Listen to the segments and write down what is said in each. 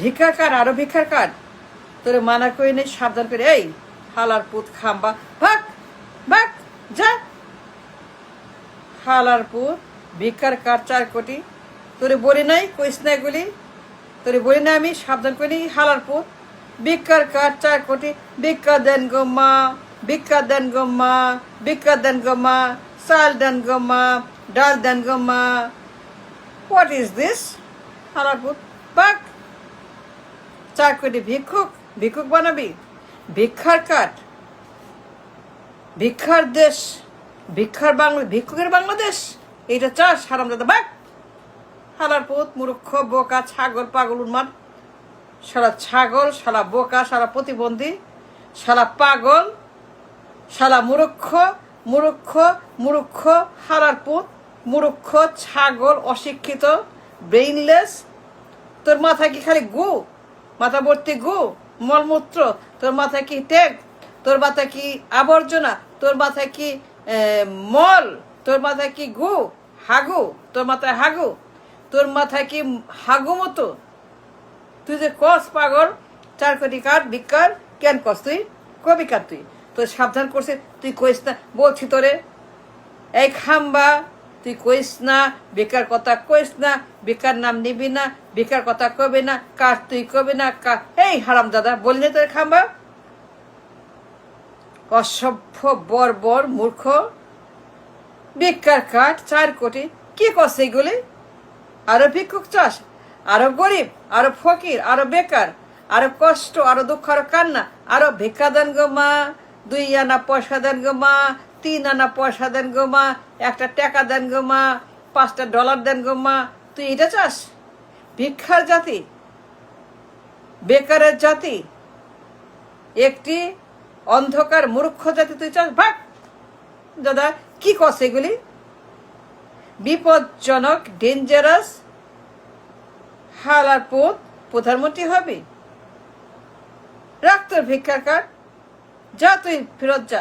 ভিক্ষার কার্ড, আরো ভিক্ষার কার্ড। তোরে মানা করে নেই, সাবধান করে। এই হালার পুত খাম্বা, ভাগ ভাগ যা। হালার পুত ভিক্ষার কার্ড 4 কোটি। তোরে বলি নাই, কইস না এগুলি। তোরে বলি না আমি, সাবধান করে নি। হালার পুত ভিক্ষার কার্ড 4 কোটি। ভিক্ষা দেন গো মা, ভিক্ষা দেন গো মা, ভিক্ষা দেন গো মা, চাল দেন গো মা, ডাল দেন গো মা। What is this? হালার পুত ভাগ। 4 কোটি ভিক্ষুক, ভিক্ষুক বানাবি? ভিক্ষার কাঠ, ভিক্ষার দেশ, ভিক্ষার বাংলা, ভিক্ষুকের বাংলাদেশ এইটা চাস? হারামজাদা বাক। হালার পুত মূর্খ, বোকা, ছাগল, পাগল, উন্মাদ। সারা ছাগল, সারা বোকা, সারা প্রতিবন্ধী, সারা পাগল, সারা মূর্খ, মূর্খ, মূর্খ। হালার পুত মূর্খ, ছাগল, অশিক্ষিত, ব্রেইনলেস। তোর মাথায় কি খালি গু? মাথা ভর্তি গু, মলমূত্র? তোর মাথায় কি ট্যাগ? তোর মাথায় কি আবর্জনা? তোর মাথায় কি মল? তোর মাথায় কি গু, হাগু? তোর মাথায় হাগু? তোর মাথায় কি হাগু মতো? তুই যে কস পাগল, 4 কোটি কার ভিক্ষার কেন কস? তুই কবি কার? তুই তোর সাবধান করছিস, তুই কইস না বলছি তোরে। এই খাম্বা, তুই কইস না বেকার কথা, কইস না বেকার নাম নিবি না, বেকার কথা কবে না, কার তুই কবে না। এই হারাম দাদা বললি তোর খাম্বা, অসভ্য বর্বর মূর্খ। বেকার কাঠ 4 কোটি, কি করছে এগুলি? আরো ভিক্ষুক চাস, আরো গরিব, আরো ফকির, আরো বেকার, আরো কষ্ট, আরো দুঃখ, আরো কান্না। আরো ভিক্ষা দেন গো মা, 2 আনা পয়সা দেন গো মা, 3 আনা পয়সা দেন গো মা, 1টা টাকা দেন গো মা, 5টা ডলার দেন গো মা। তুই এটা চাস? ভিক্ষার জাতি, বেকারের জাতি, একটি অন্ধকার মূর্খ জাতি তুই চাস? ভাগ দাদা। কি করছে এগুলি? বিপজ্জনক, ডেঞ্জারাস। হালার পুত প্রধানমন্ত্রী হবি? রাখ তোর ভিক্ষার কার্ড, যা তুই ফেরত যা,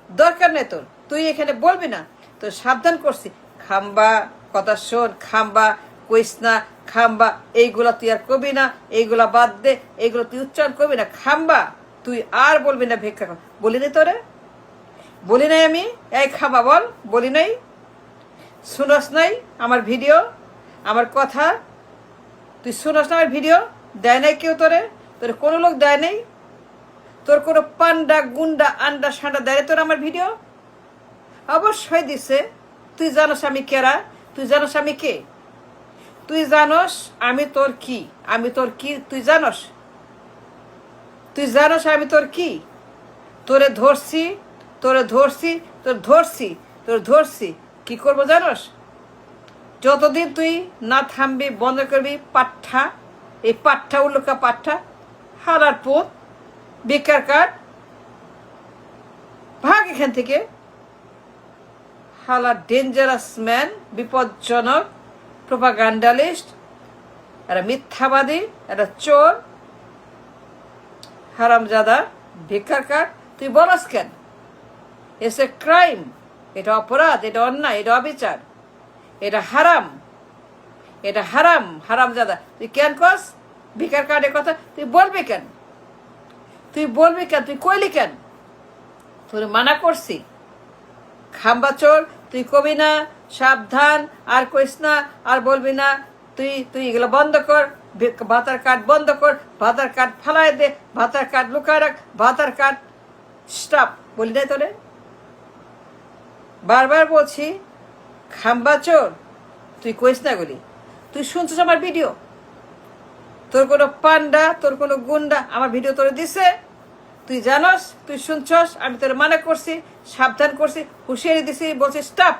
দরকার নেই তোর। তুই এখানে বলবি না, তোর সাবধান করছি। খাম্বা কথা শোন, খাম্বা কইস না, খাম্বা এইগুলা তুই আর কবি না, এইগুলা বাদ দে, এইগুলো তুই উচ্চারণ করবি না। খাম্বা তুই আর বলবি না ভিক্ষা কর। বলি নাই তোরে? বলি নাই আমি? এই খাম্বা বল, বলি নাই? শুনস নাই আমার ভিডিও, আমার কথা? তুই শুনস না আমার ভিডিও? দেয় নাই কেউ তোরে? তোর কোনো লোক দেয় নাই? তোর কোনো পান্ডা, গুন্ডা, আন্ডা, সান্ডা দেয় তোর আমার ভিডিও? অবশ্যই দিছে। তুই জানোস আমি কেরা? তুই জানোস আমি কে? তুই জানোস আমি তোর কি? আমি তোর কি তুই জানোস? তুই জানোস আমি তোর কি? তোরে ধরছি, তোরে ধরছি, তোর ধরছি, তোর ধরছি। কি করবো জানোস? যতদিন তুই না থামবি, বন্ধ করবি পাঠা, এই পাঠা উল্লুকা পাঠা, হালার পুত বেকার কাঠ, ভাগ এখান থেকে। হালা ডেঞ্জারাস ম্যান, বিপজ্জনক, প্রোপাগান্ডালিস্ট, একটা মিথ্যাবাদী, একটা চোর, হারামজাদা, ভিক্ষার কাঠ। তুই বলস কেন? S a crime. এটা অপরাধ, এটা অন্যায়, এটা অবিচার, এটা হারাম, এটা হারাম। হারামজাদা তুই কেন কস ভিক্ষার কার্ডের কথা? তুই বলবি কেন? তুই বলবি কেন? তুই কইলি কেন? তোর মানা করছি। খাম্বা চোর, তুই কবি না, সাবধান, আর কইস না, আর বলবি না। তুই তুই এগুলো বন্ধ কর, ভাতার কার্ড বন্ধ কর, ভাতার কার্ড ফালাই দে, ভাতার কার্ড লুকায় রাখ, ভাতার কার্ড স্টপ। বলি নাই তোরে? বারবার বলছি খাম্বা চোর, তুই কইস না গুলি। তুই শুনছিস আমার ভিডিও? তোর কোনো পান্ডা, তোর কোনো গুন্ডা আমার ভিডিও তোরে দিছে? তুই জানস, তুই শুনছস, আমি তোর মানা করছি, সাবধান করছি, হুঁশিয়ারি দিছি, বলছি স্টপ।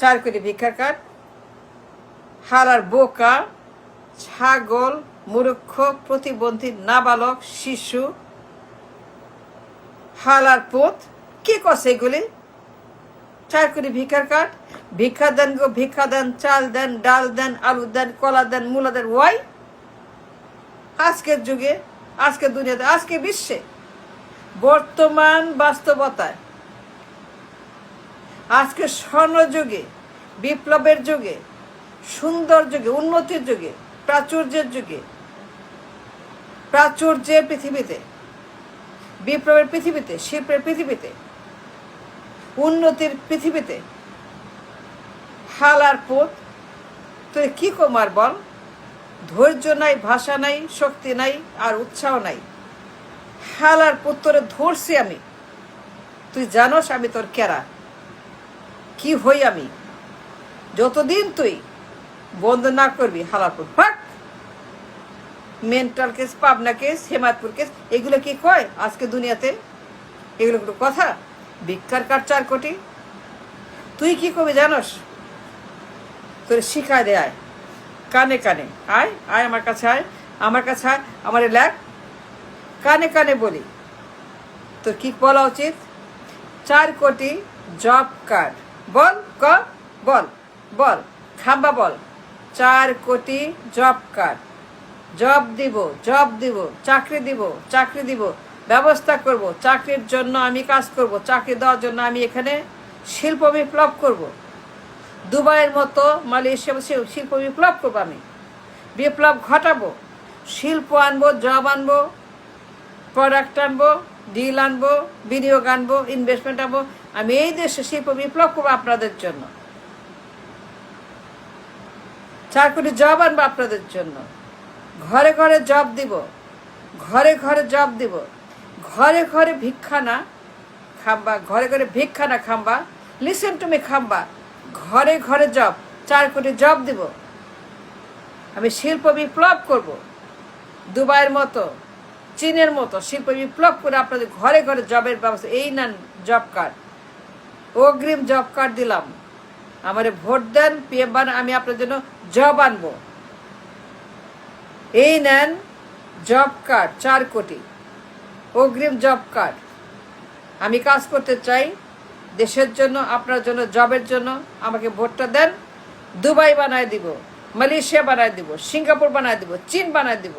4 কোটি ভিক্ষার কার্ড, হালার বোকা, ছাগল, মূর্খ, প্রতিবন্ধী, নাবালক, শিশু, হালার পুত। কি করছে এগুলি? 4 কোটি ভিক্ষার কার্ড। ভিক্ষা দেন গো, ভিক্ষা দেন, চাল দেন, ডাল দেন, আলু দেন, কলা দেন, মূলা দেন। ওয়াই? আজকের যুগে, আজকের দুনিয়াতে, আজকে বিশ্বে, বর্তমান বাস্তবতায়, আজকে স্বর্ণ যুগে, বিপ্লবের যুগে, সুন্দর যুগে, উন্নতির যুগে প্রাচুর্যের যুগে, প্রাচুর্যের পৃথিবীতে, বিপ্লবের পৃথিবীতে, শিল্পের পৃথিবীতে, উন্নতির পৃথিবীতে হালার পুত তুই কি কমার বল? ধৈর্য নাই, ভাষা নাই, শক্তি নাই, আর উৎসাহ নাই। হালার পুত্তরে ধরছি আমি। তুই জানোস আমি তোর কেরা, কি হই আমি। যতদিন তুই বন্ধ না করবি হালার পুত, ফাক। Mental case, Pabna case, Hemayetpur case, এগুলো কি কয় আজকে দুনিয়াতে? এগুলো কোনো কথা? ভিক্ষার কার্ড 4 কোটি। তুই কি করবি জানোস? তোর শিখায় দে, আয় কানে কানে, আয় আয় আমার কাছে, আয় আমার কাছে, আয় আমার লেখ, কানে কানে বলি। তোর কি বলা উচিত? 4 কোটি জব কার্ড বল, ক বল, বল খাম্বা বল। 4 কোটি জব কার্ড, জব দিব, জব দিব, চাকরি দিব, চাকরি দিব, ব্যবস্থা করব, চাকরির জন্য আমি কাজ করব, চাকরি দেওয়ার জন্য আমি এখানে শিল্প বিপ্লব করব, দুবাইয়ের মতো মালয়েশিয়া শিল্প বিপ্লব করবো, আমি বিপ্লব ঘটাবো, শিল্প আনবো, জব আনবো, প্রোডাক্ট আনবো, ডিল আনবো, বিনিয়োগ আনবো, ইনভেস্টমেন্ট আনবো। আমি এই দেশে শিল্প বিপ্লব করবো আপনাদের জন্য। 4 কোটি জব আনবো আপনাদের জন্য। ঘরে ঘরে জব দিব, ঘরে ঘরে জব দিব, ঘরে ঘরে ভিক্ষা না খাম্বা, ঘরে ঘরে ভিক্ষা না খাম্বা। লিসেন টু মি খাম্বা, ঘরে ঘরে জব, 4 কোটি জব দিব। আমি শিল্প বিপ্লব করব, দুবাইয়ের মতো, চীনের মতো শিল্প বিপ্লব করে আপনাদের ঘরে ঘরে জবের ব্যবস্থা। এই নেন জব কার্ড, অগ্রিম জব কার্ড দিলাম। আমারে ভোট দেন, পিএম বান, আমি আপনার জন্য জব আনবো। এই নেন জব কার্ড 4 কোটি, অগ্রিম জব কার্ড। আমি কাজ করতে চাই দেশের জন্য, আপনার জন্য, জবের জন্য। আমাকে ভোটটা দেন, দুবাই বানায় দিব, মালয়েশিয়া বানায় দিব, সিঙ্গাপুর বানায় দিব, চীন বানায় দিব।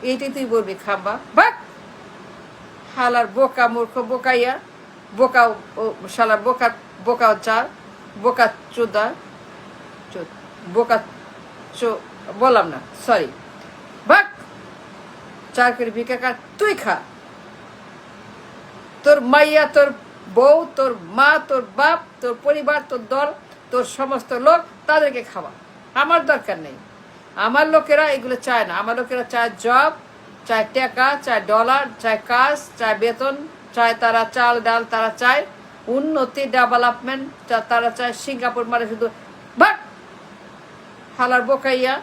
এইটাই তুই বলবি খাম্বা? বাক হালার বোকা, মূর্খ, বোকাইয়া, বোকা, শালা বোকা, বোকা চার, বোকা চোদা, বোকা বললাম না, সরি। বাক 4 কোটি ভিক্ষা কার তুই খা, তোর মাইয়া, তোর বউ, তোর মা, তোর বাপ, তোর পরিবার, তোর দল, তোর সমস্ত লোক, তাদেরকে খাওয়া। আমার দরকার নেই। আমার লোকেরা এগুলো চায় না। আমার লোকেরা চায় জব, চায় টাকা, চায় ডলার, চায় কাজ, চায় বেতন, চায় তারা চাল ডাল, তারা চায় উন্নতি, ডেভেলপমেন্ট, তারা চায় সিঙ্গাপুর মানে শুধু। বাট হালার বোকাইয়া